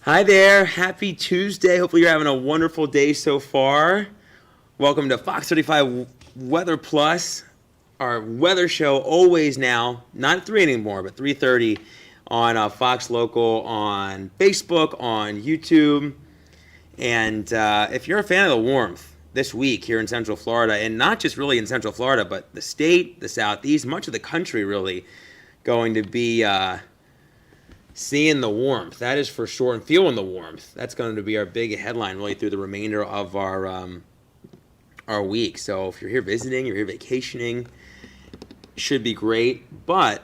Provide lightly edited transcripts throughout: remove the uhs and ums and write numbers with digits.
Hi there. Happy Tuesday. Hopefully you're having a wonderful day so far. Welcome to Fox 35 Weather Plus, our weather show always now, not 3 anymore, but 3:30 on Fox Local, on Facebook, on YouTube. And if you're a fan of the warmth this week here in Central Florida, and not just really in Central Florida, but the state, the Southeast, much of the country really going to be seeing the warmth, that is for sure, and feeling the warmth. That's going to be our big headline really through the remainder of our week. So if you're here visiting, you're here vacationing, should be great. But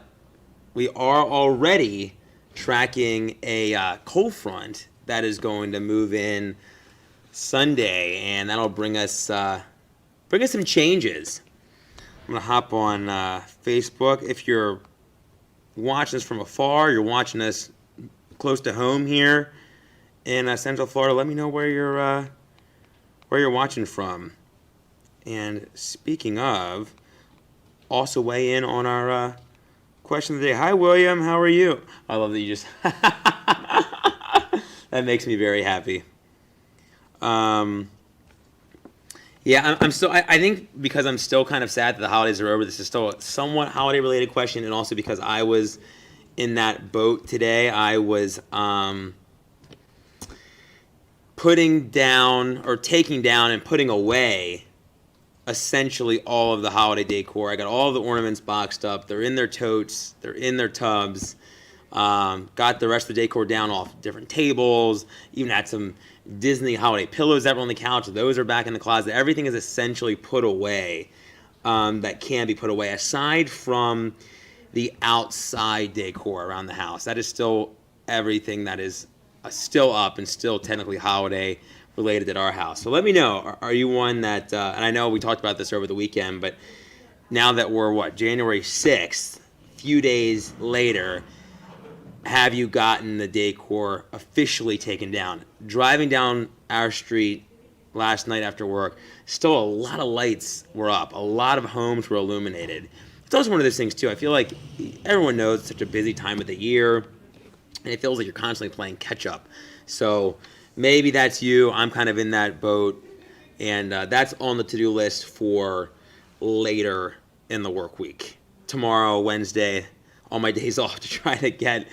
we are already tracking a cold front that is going to move in Sunday, and that'll bring us some changes. I'm gonna hop on Facebook. If you're watching us from afar, you're watching us close to home here in Central Florida, let me know where you're watching from. And speaking of, also weigh in on our question of the day. Hi, William. How are you? I love that you just that makes me very happy. Yeah, I'm still. I think because I'm still kind of sad that the holidays are over. This is still a somewhat holiday-related question, and also because I was in that boat today. I was putting down or taking down and putting away essentially all of the holiday decor. I got all of the ornaments boxed up. They're in their totes. They're in their tubs. Got the rest of the decor down off different tables. Even had some Disney holiday pillows that were on the couch. Those are back in the closet. Everything is essentially put away that can be put away, aside from the outside decor around the house. That is still everything that is still up and still technically holiday related at our house. So let me know, are you one that, and I know we talked about this over the weekend, but now that we're, January 6th, a few days later, have you gotten the decor officially taken down? Driving down our street last night after work, still a lot of lights were up. A lot of homes were illuminated. It's also one of those things, too. I feel like everyone knows it's such a busy time of the year, and it feels like you're constantly playing catch-up. So maybe that's you. I'm kind of in that boat, and that's on the to-do list for later in the work week. Tomorrow, Wednesday, all my days off to try to get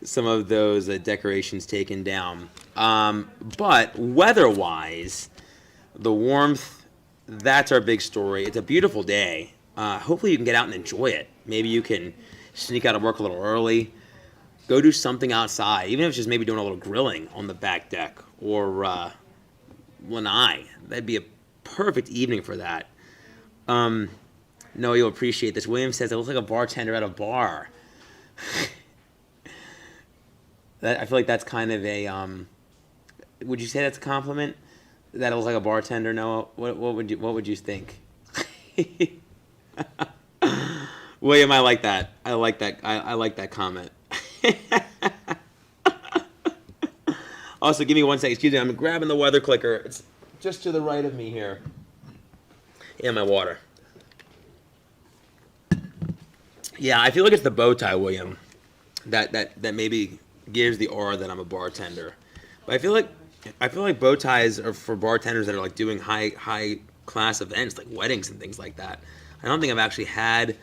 some of those decorations taken down. But weather-wise, the warmth, that's our big story. It's a beautiful day. Hopefully you can get out and enjoy it. Maybe you can sneak out of work a little early. Go do something outside, even if it's just maybe doing a little grilling on the back deck or lanai. That'd be a perfect evening for that. No, you'll appreciate this. William says, I look like a bartender at a bar. I feel like that's kind of a, would you say that's a compliment? That I look like a bartender, Noah? What would you think? William, I like that. I like that comment. Also, give me 1 second. Excuse me, I'm grabbing the weather clicker. It's just to the right of me here. And my water. Yeah, I feel like it's the bow tie, William, that maybe gives the aura that I'm a bartender. But I feel like bow ties are for bartenders that are like doing high class events like weddings and things like that. I don't think I've actually had.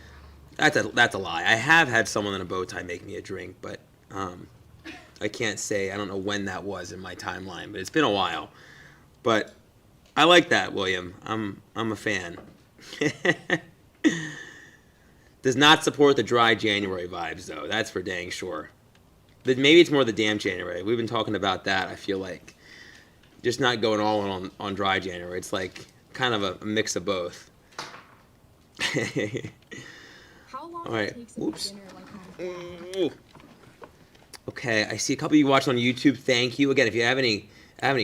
That's a lie. I have had someone in a bow tie make me a drink, but I can't say. I don't know when that was in my timeline, but it's been a while. But I like that, William. I'm a fan. Does not support the dry January vibes, though. That's for dang sure. But maybe it's more the damp January. We've been talking about that, I feel like. Just not going all in on dry January. It's like kind of a mix of both. How long all right. does it take Oops. dinner like that? Okay, I see a couple of you watching on YouTube. Thank you. Again, if you have any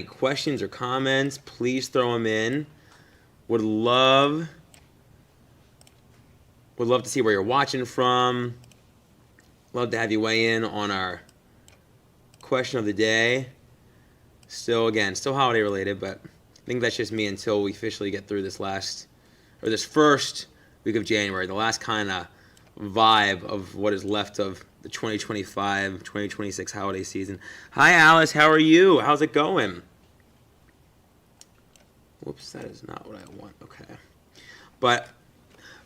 questions or comments, please throw them in. Would love to see where you're watching from. Love to have you weigh in on our question of the day. Still holiday related, but I think that's just me until we officially get through this first week of January, the last kind of vibe of what is left of the 2025-2026 holiday season. Hi, Alice. How are you? How's it going? Whoops, that is not what I want. Okay. But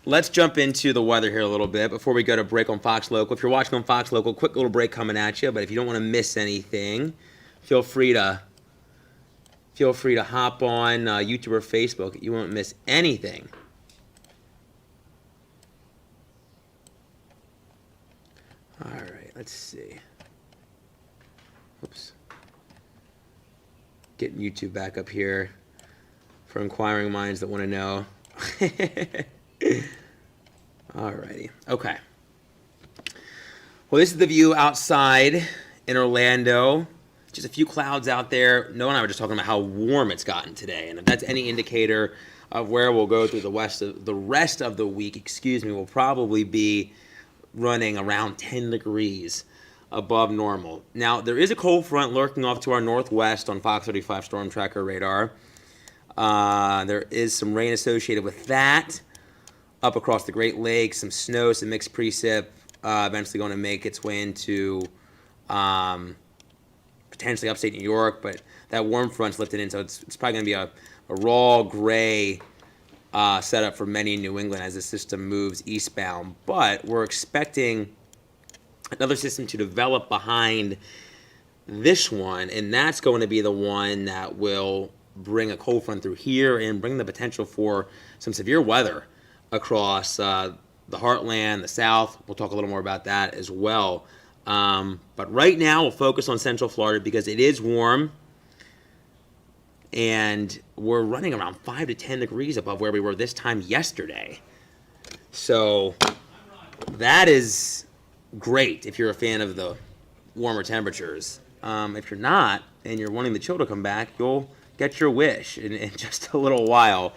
let's jump into the weather here a little bit before we go to break on Fox Local. If you're watching on Fox Local, quick little break coming at you. But if you don't want to miss anything, feel free to hop on YouTube or Facebook. You won't miss anything. All right, let's see. Oops. Getting YouTube back up here for inquiring minds that want to know. Alrighty. Okay. Well, this is the view outside in Orlando. Just a few clouds out there. Noah and I were just talking about how warm it's gotten today, and if that's any indicator of where we'll go through the rest of the week, we'll probably be running around 10 degrees above normal. Now, there is a cold front lurking off to our northwest on Fox 35 Storm Tracker radar. There is some rain associated with that up across the Great Lakes, some snow, some mixed precip, eventually going to make its way into potentially upstate New York, but that warm front's lifted in, so it's probably going to be a raw gray setup for many in New England as the system moves eastbound. But we're expecting another system to develop behind this one, and that's going to be the one that will bring a cold front through here and bring the potential for some severe weather across the heartland, the south. We'll talk a little more about that as well. But right now we'll focus on Central Florida because it is warm, and we're running around 5 to 10 degrees above where we were this time yesterday. So that is great if you're a fan of the warmer temperatures. If you're not and you're wanting the chill to come back, you'll get your wish in just a little while.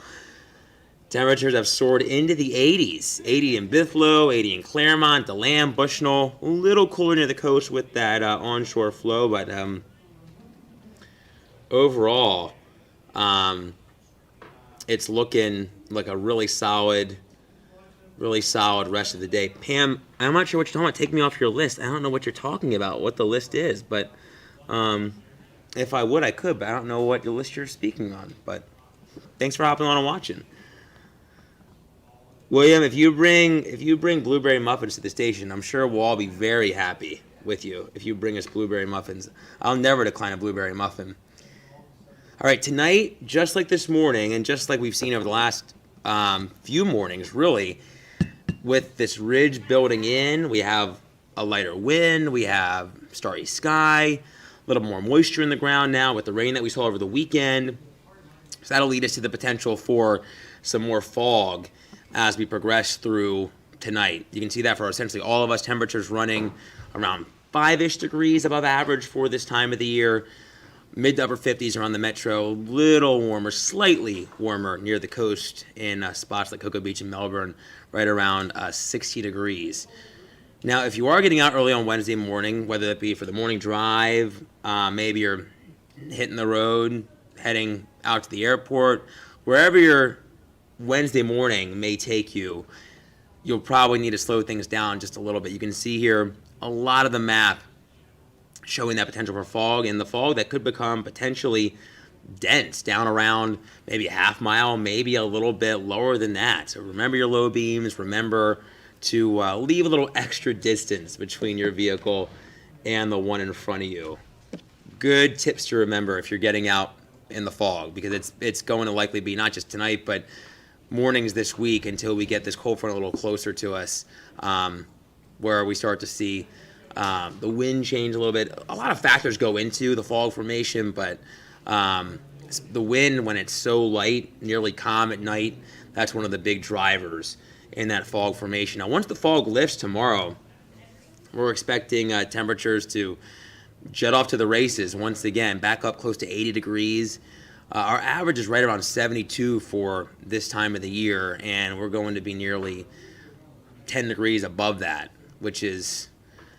Temperatures have soared into the 80s. 80 in Bithlo, 80 in Claremont, DeLand, Bushnell. A little cooler near the coast with that onshore flow, but overall, it's looking like a really solid rest of the day. Pam, I'm not sure what you're talking about. Take me off your list. I don't know what you're talking about, what the list is, but if I would, I could, but I don't know what your list you're speaking on. But thanks for hopping on and watching. William, if you bring blueberry muffins to the station, I'm sure we'll all be very happy with you if you bring us blueberry muffins. I'll never decline a blueberry muffin. All right, tonight, just like this morning, and just like we've seen over the last few mornings, really, with this ridge building in, we have a lighter wind, we have starry sky, a little more moisture in the ground now with the rain that we saw over the weekend. So that'll lead us to the potential for some more fog as we progress through tonight. You can see that for essentially all of us, temperatures running around 5-ish degrees above average for this time of the year. Mid to upper 50s around the metro, a little warmer, slightly warmer near the coast in spots like Cocoa Beach and Melbourne, right around 60 degrees. Now, if you are getting out early on Wednesday morning, whether it be for the morning drive, maybe you're hitting the road, heading out to the airport, wherever your Wednesday morning may take you, you'll probably need to slow things down just a little bit. You can see here a lot of the map showing that potential for fog, and the fog that could become potentially dense down around maybe a half mile, maybe a little bit lower than that. So remember your low beams. Remember to leave a little extra distance between your vehicle and the one in front of you. Good tips to remember if you're getting out in the fog, because it's going to likely be not just tonight, but mornings this week until we get this cold front a little closer to us, where we start to see the wind change a little bit. A lot of factors go into the fog formation, but the wind, when it's so light, nearly calm at night, that's one of the big drivers in that fog formation. Now, once the fog lifts tomorrow, we're expecting temperatures to jet off to the races once again, back up close to 80 degrees. Our average is right around 72 for this time of the year, and we're going to be nearly 10 degrees above that, which is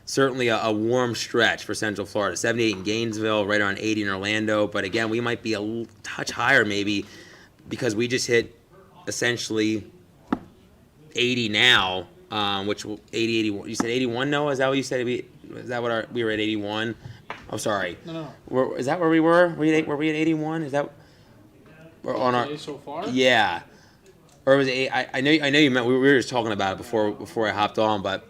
certainly a warm stretch for Central Florida. 78 in Gainesville, right around 80 in Orlando. But again, we might be a touch higher maybe because we just hit essentially 80 now which 80, 81. You said 81, Noah? Is that what you said? Is that what we were at 81? Oh, sorry. No. Is that where we were? Were we at 81? Is that we're on our So far? Yeah. Or was it? I know you meant we were just talking about it before I hopped on, but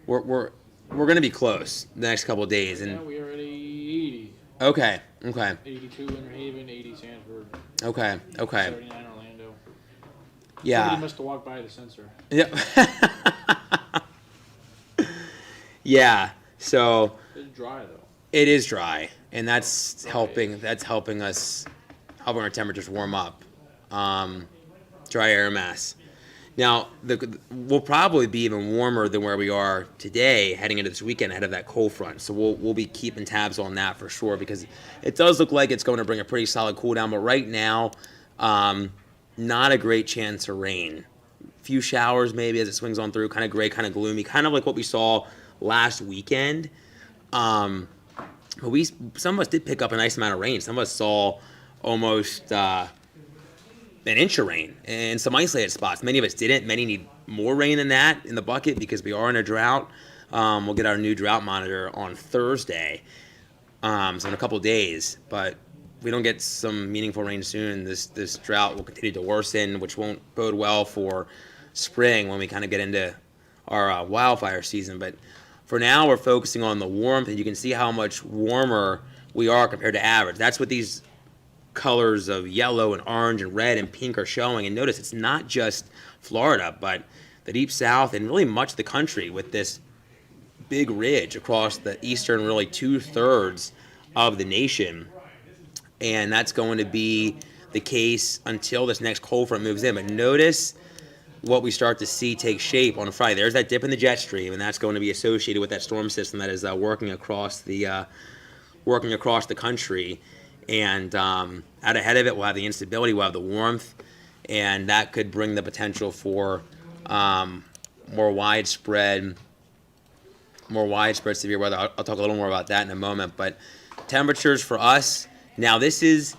we're gonna be close the next couple of days. Yeah, And we are at 80. okay. 82 Winter Haven, 80 Sanford, Okay. 79 Orlando. Yeah. Somebody must have walked by the sensor. Yep. Yeah. So It's dry though. it is dry, and that's Dry. helping. That's helping our temperatures warm up. Dry air mass. Now, we'll probably be even warmer than where we are today heading into this weekend ahead of that cold front. So we'll be keeping tabs on that for sure, because it does look like it's going to bring a pretty solid cool down. But right now, not a great chance of rain. Few showers maybe as it swings on through, kind of gray, kind of gloomy, kind of like what we saw last weekend. But some of us did pick up a nice amount of rain. Some of us saw almost an inch of rain in some isolated spots. Many of us didn't. Many need more rain than that in the bucket because we are in a drought. We'll get our new drought monitor on Thursday, so in a couple of days. But if we don't get some meaningful rain soon, this drought will continue to worsen, which won't bode well for spring when we kind of get into our wildfire season. But for now, we're focusing on the warmth, and you can see how much warmer we are compared to average. That's what these colors of yellow and orange and red and pink are showing. And notice it's not just Florida, but the deep south and really much of the country with this big ridge across the eastern, really 2/3 of the nation. And that's going to be the case until this next cold front moves in. But notice what we start to see take shape on Friday. There's that dip in the jet stream, and that's going to be associated with that storm system that is working across the country. And out ahead of it, we'll have the instability, we'll have the warmth, and that could bring the potential for more widespread severe weather. I'll talk a little more about that in a moment. But temperatures for us, now this is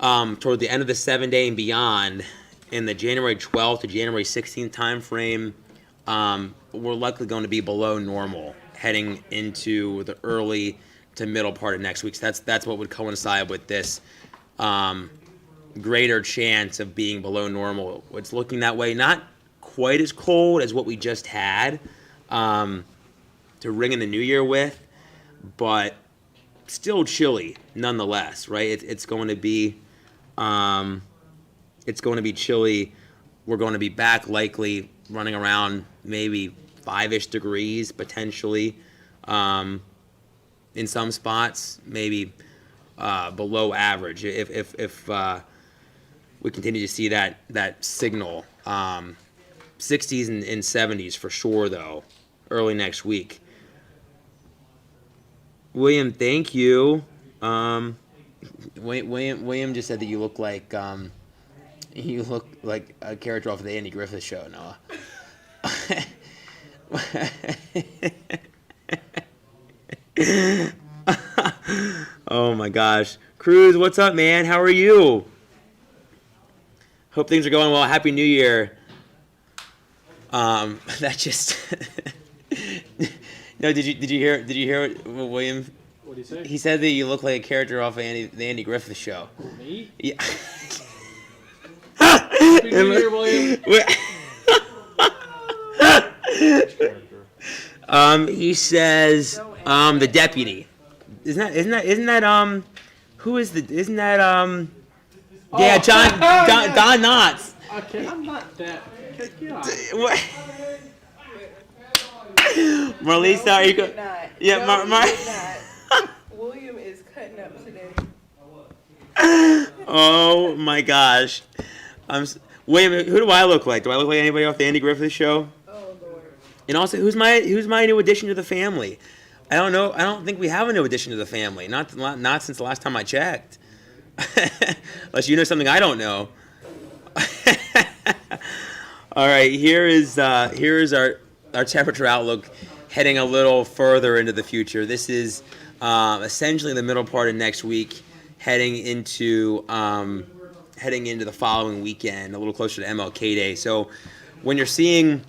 toward the end of the 7-day and beyond, in the January 12th to January 16th time frame, we're likely going to be below normal heading into the early to middle part of next week. So that's what would coincide with this greater chance of being below normal. It's looking that way. Not quite as cold as what we just had to ring in the new year with, but still chilly nonetheless, right? It's going to be chilly. We're going to be back likely running around maybe 5-ish degrees potentially. In some spots, maybe below average. If we continue to see that signal, 60s and 70s for sure though, early next week. William, thank you. William just said that you look like a character off of the Andy Griffith Show, Noah. Oh my gosh. Cruz, what's up, man? How are you? Hope things are going well. Happy New Year. That just No, did you hear what William? What did he say? He said that you look like a character off of the Andy Griffith Show. Me? Yeah. Happy New Year, William. He says the deputy. Isn't that who is the isn't that yeah, Don Knotts. Okay, I'm not that. God. What? Marlisa, are you Did good? not. Yeah, No, Mar. he did not. William is cutting up today. Oh my gosh. William, who do I look like? Do I look like anybody off the Andy Griffith Show? Oh Lord. And also, who's my new addition to the family? I don't know. I don't think we have a new addition to the family. Not since the last time I checked. Unless you know something I don't know. All right, here is our temperature outlook heading a little further into the future. This is essentially the middle part of next week, heading into the following weekend, a little closer to MLK Day. So when you're seeing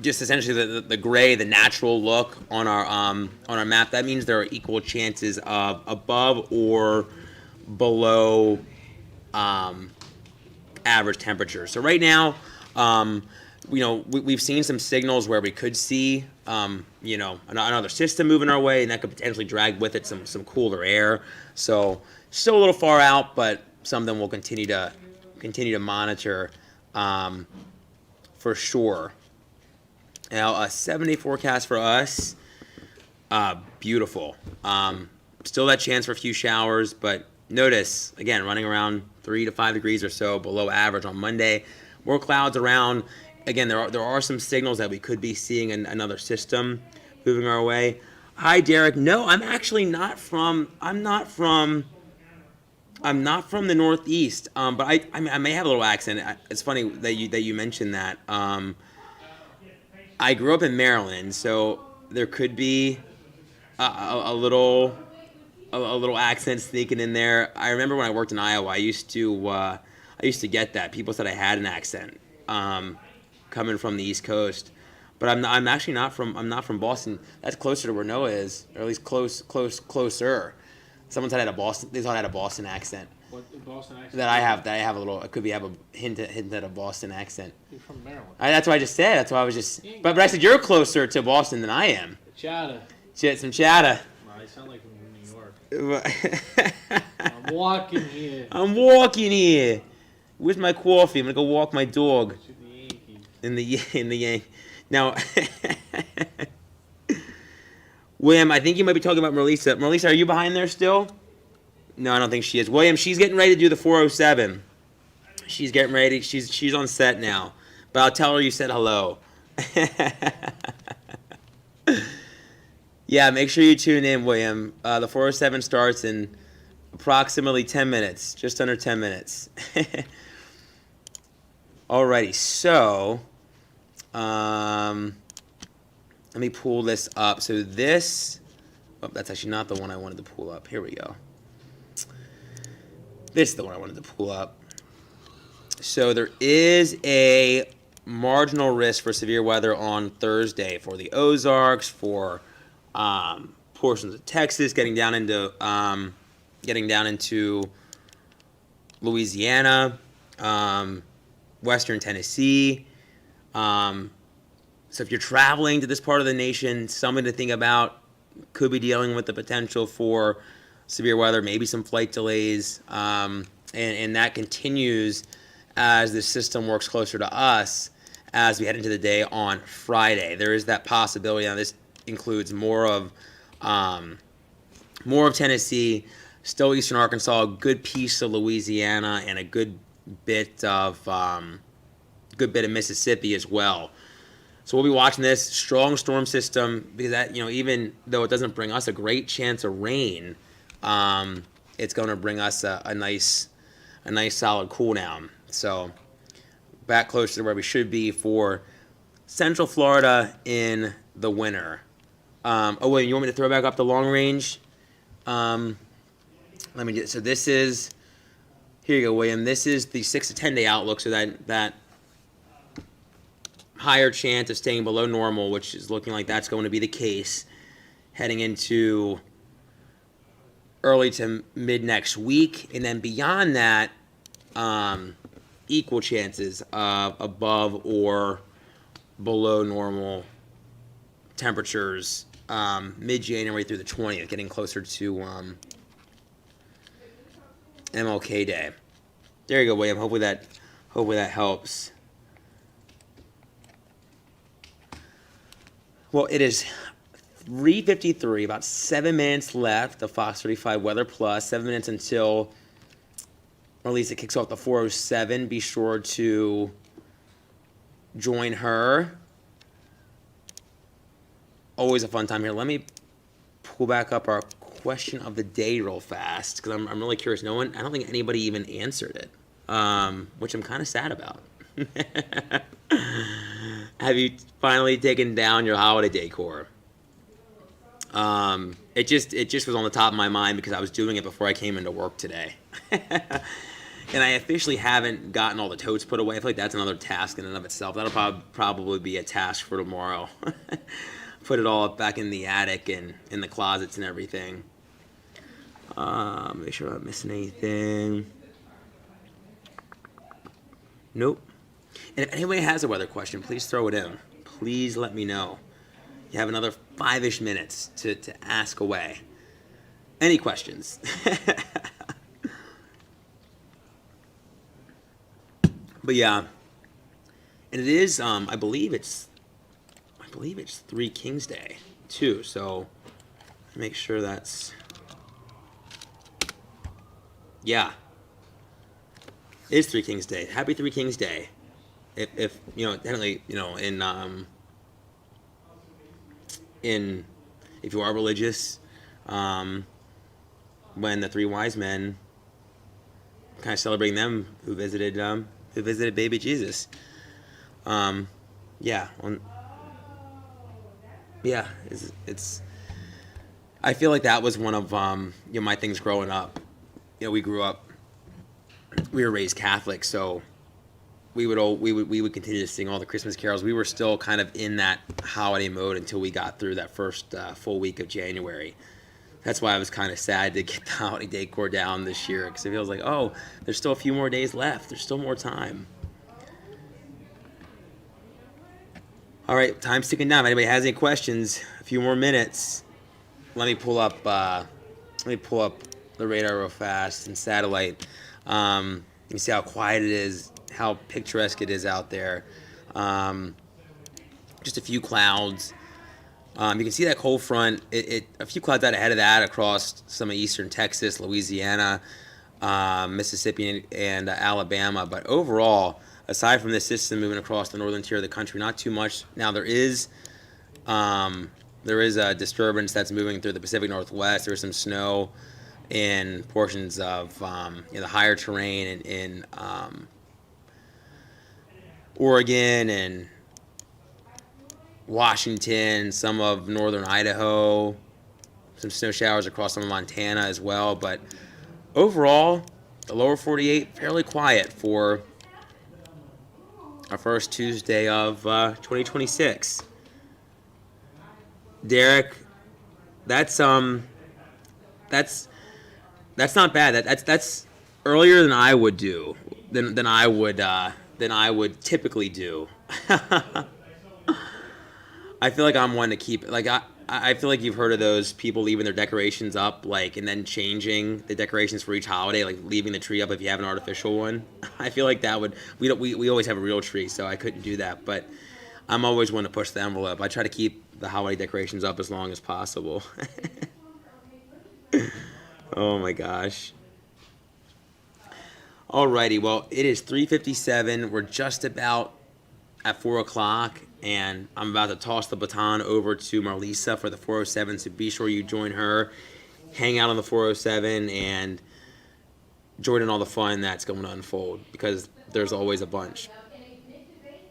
just essentially the gray, the natural look on our map. That means there are equal chances of above or below average temperature. So right now, we've seen some signals where we could see, another system moving our way, and that could potentially drag with it some cooler air. So still a little far out, but something we'll continue to monitor for sure. Now, a 7-day forecast for us, beautiful. Still that chance for a few showers, but notice, again, running around 3 to 5 degrees or so below average on Monday. More clouds around. Again, there are some signals that we could be seeing another system moving our way. Hi, Derek. No, I'm actually not from. I'm not from the Northeast. But I may have a little accent. It's funny that you mentioned that. I grew up in Maryland, so there could be a little accent sneaking in there. I remember when I worked in Iowa, I used to get that. People said I had an accent coming from the East Coast, but I'm actually not from. I'm not from Boston. That's closer to where Noah is, or at least closer. Someone said I had a Boston. They thought I had a Boston accent. What Boston accent? That I have a little. I could have a hint at a Boston accent. You're from Maryland. That's what I just said. That's why I was just. But I said you're closer to Boston than I am. Chata. Some chatter. No, I sound like I'm from New York. I'm I'm walking here. Where's my coffee? I'm gonna go walk my dog. To the Yankees. In the Yank. Now, William, I think you might be talking about Melissa. Melissa, are you behind there still? No, I don't think she is. William, she's getting ready to do the 407. She's getting ready. She's on set now. But I'll tell her you said hello. Yeah, make sure you tune in, William. The 407 starts in approximately 10 minutes, just under 10 minutes. Alrighty, so let me pull this up. So this, that's actually not the one I wanted to pull up. Here we go. This is the one I wanted to pull up. So there is a marginal risk for severe weather on Thursday for the Ozarks, for portions of Texas, getting down into Louisiana, Western Tennessee. So if you're traveling to this part of the nation, something to think about. Could be dealing with the potential for severe weather, maybe some flight delays, and that continues as the system works closer to us as we head into the day on Friday. There is that possibility. Now, this includes more of Tennessee, still eastern Arkansas, a good piece of Louisiana, and a good bit of Mississippi as well. So we'll be watching this strong storm system because that, even though it doesn't bring us a great chance of rain, it's going to bring us a nice solid cool down. So back closer to where we should be for Central Florida in the winter. Wait, you want me to throw back up the long range? So this is, here you go, William. This is the 6 to 10 day outlook. So that higher chance of staying below normal, which is looking like that's going to be the case heading into early to mid next week. And then beyond that, equal chances of above or below normal temperatures mid-January through the 20th, getting closer to MLK Day. There you go, William. Hopefully that helps. Well, it is 3:53, about 7 minutes left of Fox 35 Weather Plus. 7 minutes until, or at least it kicks off the 407. Be sure to join her. Always a fun time here. Let me pull back up our question of the day real fast because I'm really curious. I don't think anybody even answered it, which I'm kind of sad about. Have you finally taken down your holiday decor? It just was on the top of my mind because I was doing it before I came into work today. and I officially haven't gotten all the totes put away. I feel like that's another task in and of itself. That'll probably be a task for tomorrow. Put it all back in the attic and in the closets and everything. Make sure I'm not missing anything. Nope. And if anybody has a weather question, please throw it in. Please let me know. You have another 5-ish minutes to ask away. Any questions? But yeah, and it is. I believe it's 3 Kings Day too. So make sure that's. Yeah, it is 3 Kings Day. Happy 3 Kings Day. If technically, in if you are religious, when the 3 wise men, kind of celebrating them who visited baby Jesus. It's I feel like that was one of my things growing up. We were raised Catholic, so we would continue to sing all the Christmas carols. We were still kind of in that holiday mode until we got through that first full week of January. That's why I was kind of sad to get the holiday decor down this year, because it feels like, oh, there's still a few more days left. There's still more time. All right, time's ticking down. If anybody has any questions, a few more minutes. Let me pull up the radar real fast and satellite. You can see how quiet it is, how picturesque it is out there. Just a few clouds. You can see that cold front. A few clouds out ahead of that across some of eastern Texas, Louisiana, Mississippi, and Alabama. But overall, aside from this system moving across the northern tier of the country, not too much. Now there is a disturbance that's moving through the Pacific Northwest. There's some snow in portions of the higher terrain in Oregon and Washington, some of northern Idaho, some snow showers across some of Montana as well. But overall, the lower 48 fairly quiet for our first Tuesday of 2026. Derek, that's not bad. That's earlier than I would do, than I would typically do. I feel like I'm one to keep I feel like you've heard of those people leaving their decorations up, and then changing the decorations for each holiday, like leaving the tree up if you have an artificial one. I feel like that would we always have a real tree, so I couldn't do that. But I'm always one to push the envelope. I try to keep the holiday decorations up as long as possible. Oh my gosh. Alrighty, well, it is 3:57. We're just about at 4 o'clock, and I'm about to toss the baton over to Marlisa for the 407, so be sure you join her, hang out on the 407, and join in all the fun that's going to unfold, because there's always a bunch.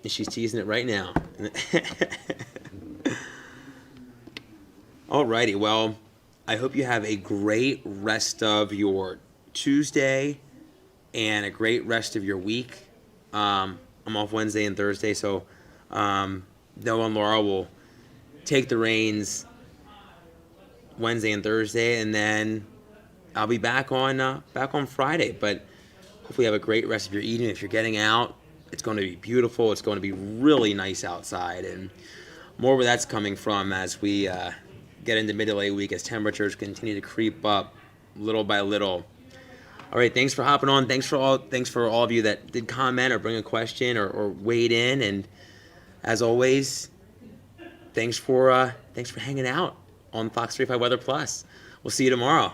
And she's teasing it right now. Alrighty, well, I hope you have a great rest of your Tuesday and a great rest of your week. I'm off Wednesday and Thursday, so Noah and Laura will take the reins Wednesday and Thursday, and then I'll be back on Friday. But hopefully you have a great rest of your evening. If you're getting out, it's going to be beautiful. It's going to be really nice outside, and more where that's coming from as we get into mid to late week, as temperatures continue to creep up little by little. All right, thanks for hopping on. Thanks for all of you that did comment or bring a question or weighed in. And as always, thanks for hanging out on Fox 35 Weather Plus. We'll see you tomorrow.